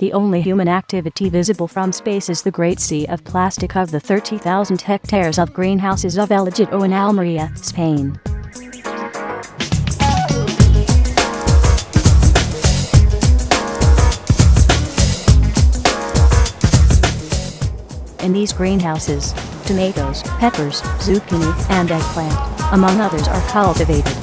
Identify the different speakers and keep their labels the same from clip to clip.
Speaker 1: The only human activity visible from space is the Great Sea of Plastic of the 30,000 hectares of greenhouses of El Ejido in Almeria, Spain. In these greenhouses, tomatoes, peppers, zucchini, and eggplant, among others, are cultivated.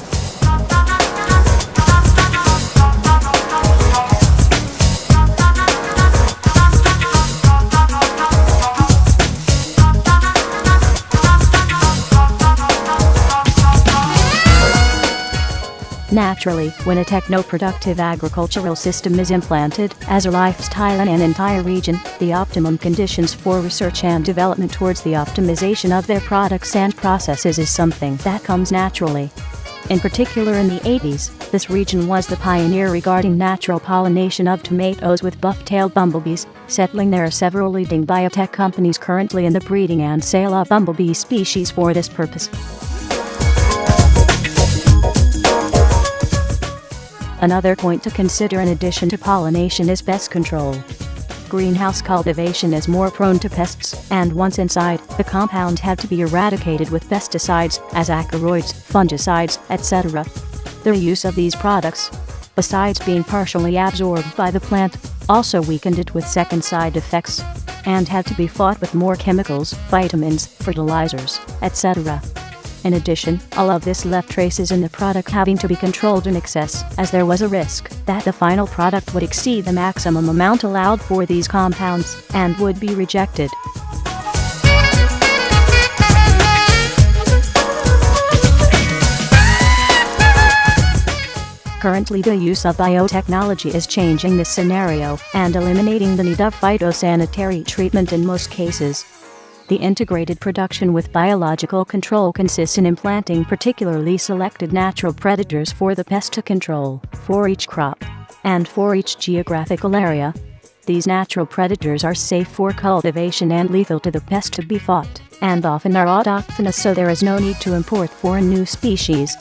Speaker 1: Naturally, when a techno-productive agricultural system is implanted as a lifestyle in an entire region, the optimum conditions for research and development towards the optimization of their products and processes is something that comes naturally. In particular in the 80s, this region was the pioneer regarding natural pollination of tomatoes with buff-tailed bumblebees. Settling there are several leading biotech companies currently in the breeding and sale of bumblebee species for this purpose. Another point to consider in addition to pollination is pest control. Greenhouse cultivation is more prone to pests, and once inside, the compound had to be eradicated with pesticides, as acaroids, fungicides, etc. The use of these products, besides being partially absorbed by the plant, also weakened it with second side effects, and had to be fought with more chemicals, vitamins, fertilizers, etc. In addition, all of this left traces in the product having to be controlled in excess, as there was a risk that the final product would exceed the maximum amount allowed for these compounds, and would be rejected. Currently, the use of biotechnology is changing this scenario, and eliminating the need of phytosanitary treatment in most cases. The integrated production with biological control consists in implanting particularly selected natural predators for the pest to control, for each crop, and for each geographical area. These natural predators are safe for cultivation and lethal to the pest to be fought, and often are autochthonous, so there is no need to import foreign new species.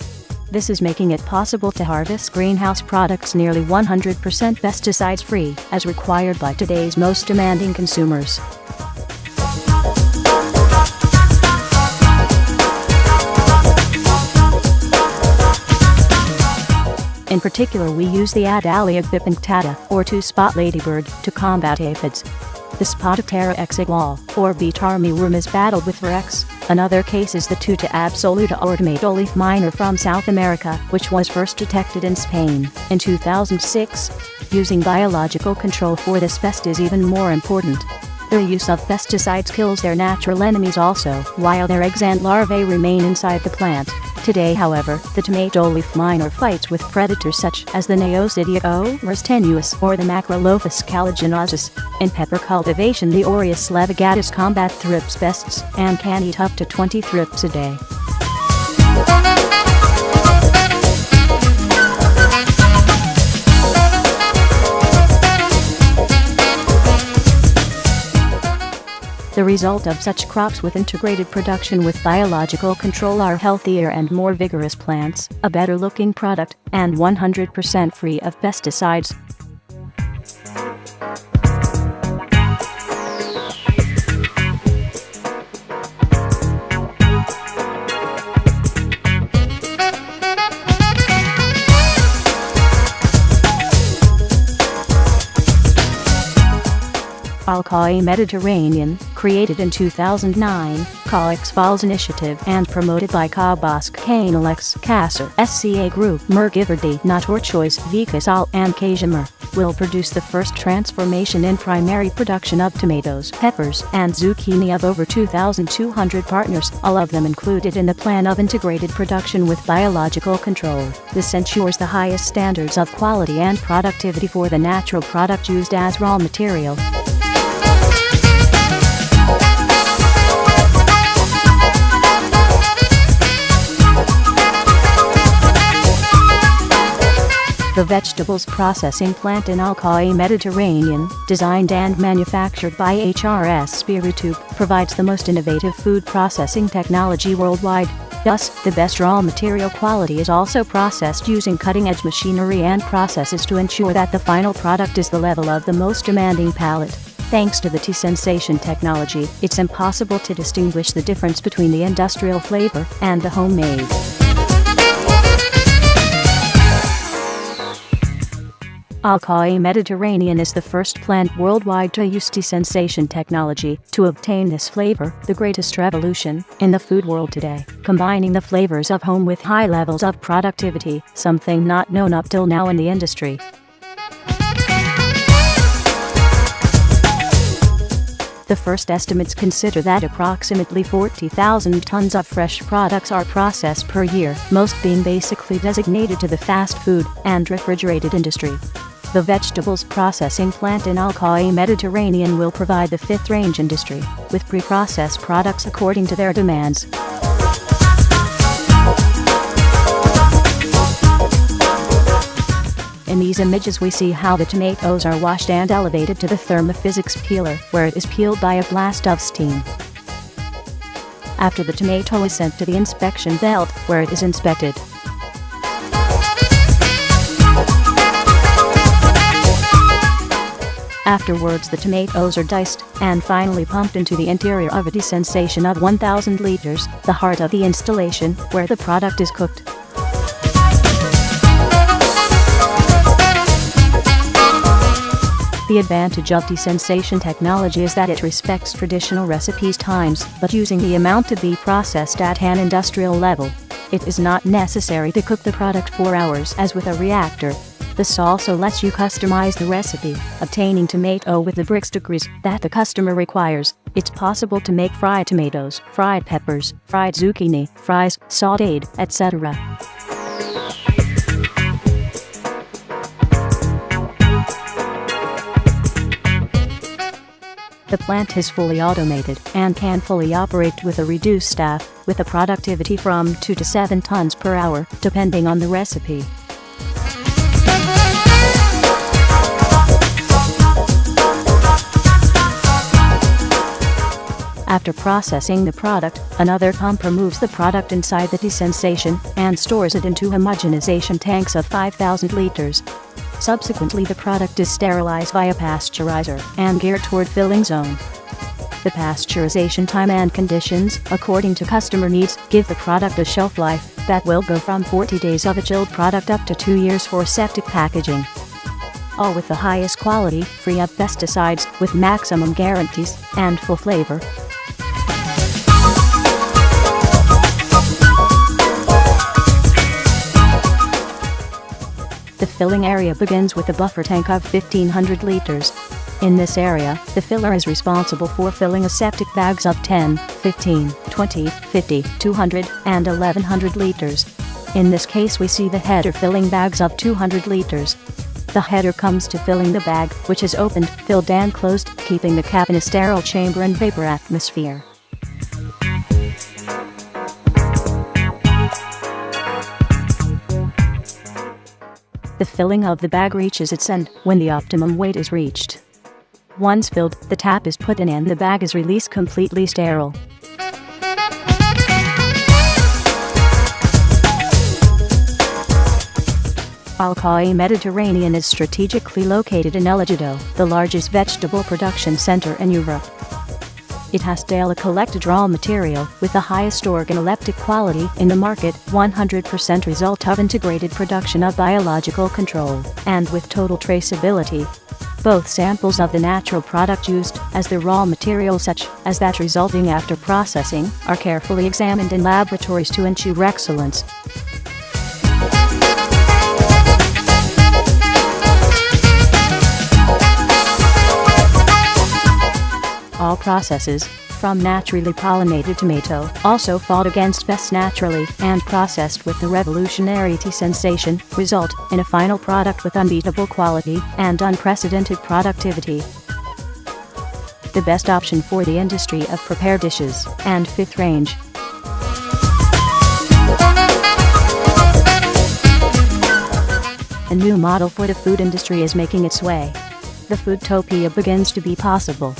Speaker 1: This is making it possible to harvest greenhouse products nearly 100% pesticide-free, as required by today's most demanding consumers. In particular, we use the Adalia pipinctata, or two-spot ladybird, to combat aphids. The Spotiptera exigual, or beet armyworm, is battled with Virex. Another case is the Tuta absoluta, or tomato leaf miner from South America, which was first detected in Spain in 2006. Using biological control for this pest is even more important. The use of pesticides kills their natural enemies also, while their eggs and larvae remain inside the plant. Today, however, the tomato leaf miner fights with predators such as the Neocydia oris tenuis or the Macrolophus caliginosus. In pepper cultivation, the Aureus levigatus combat thrips pests and can eat up to 20 thrips a day. The result of such crops with integrated production with biological control are healthier and more vigorous plants, a better looking product, and 100% free of pesticides. Alcoi Mediterranean, created in 2009, Coex Falls Initiative and promoted by Kabask Canalex Kasser SCA Group, Mergiverdi Naturchoice Vikasal and Kajimur, will produce the first transformation in primary production of tomatoes, peppers, and zucchini of over 2,200 partners, all of them included in the plan of integrated production with biological control. This ensures the highest standards of quality and productivity for the natural product used as raw material. The vegetables processing plant in Alcoi Mediterranean, designed and manufactured by HRS Spiritu, provides the most innovative food processing technology worldwide. Thus, the best raw material quality is also processed using cutting-edge machinery and processes to ensure that the final product is the level of the most demanding palate. Thanks to the T-Sensation technology, it's impossible to distinguish the difference between the industrial flavor and the homemade. Al-Qa'i Mediterranean is the first plant worldwide to use T-Sensation technology to obtain this flavor, the greatest revolution in the food world today, combining the flavors of home with high levels of productivity, something not known up till now in the industry. The first estimates consider that approximately 40,000 tons of fresh products are processed per year, most being basically designated to the fast food and refrigerated industry. The vegetables processing plant in Al-Qa'i Mediterranean will provide the fifth-range industry with pre-processed products according to their demands. In these images we see how the tomatoes are washed and elevated to the thermophysics peeler, where it is peeled by a blast of steam. After the tomato is sent to the inspection belt, where it is inspected. Afterwards the tomatoes are diced, and finally pumped into the interior of a T-Sensation of 1000 liters, the heart of the installation, where the product is cooked. The advantage of T-Sensation technology is that it respects traditional recipes times, but using the amount to be processed at an industrial level. It is not necessary to cook the product for hours as with a reactor. This also lets you customize the recipe, obtaining tomato with the brix degrees that the customer requires. It's possible to make fried tomatoes, fried peppers, fried zucchini, fries, sautéed, etc. The plant is fully automated and can fully operate with a reduced staff, with a productivity from 2 to 7 tons per hour, depending on the recipe. After processing the product, another pump removes the product inside the T-Sensation and stores it into homogenization tanks of 5,000 liters. Subsequently, the product is sterilized via pasteurizer and geared toward filling zone. The pasteurization time and conditions, according to customer needs, give the product a shelf life that will go from 40 days of a chilled product up to 2 years for aseptic packaging. All with the highest quality, free of pesticides, with maximum guarantees, and full flavor. The filling area begins with a buffer tank of 1500 liters. In this area, the filler is responsible for filling aseptic bags of 10, 15, 20, 50, 200, and 1100 liters. In this case we see the header filling bags of 200 liters. The header comes to filling the bag, which is opened, filled and closed, keeping the cap in a sterile chamber and vapor atmosphere. The filling of the bag reaches its end when the optimum weight is reached. Once filled, the tap is put in and the bag is released completely sterile. Al-Qa'i Mediterranean is strategically located in Elegedo, the largest vegetable production center in Europe. It has daily collected raw material with the highest organoleptic quality in the market, 100% result of integrated production of biological control, and with total traceability. Both samples of the natural product used as the raw material such as that resulting after processing are carefully examined in laboratories to ensure excellence. All processes, from naturally pollinated tomato, also fought against pests naturally and processed with the revolutionary T-Sensation, result in a final product with unbeatable quality and unprecedented productivity. The best option for the industry of prepared dishes and fifth range. A new model for the food industry is making its way. The Foodtopia begins to be possible.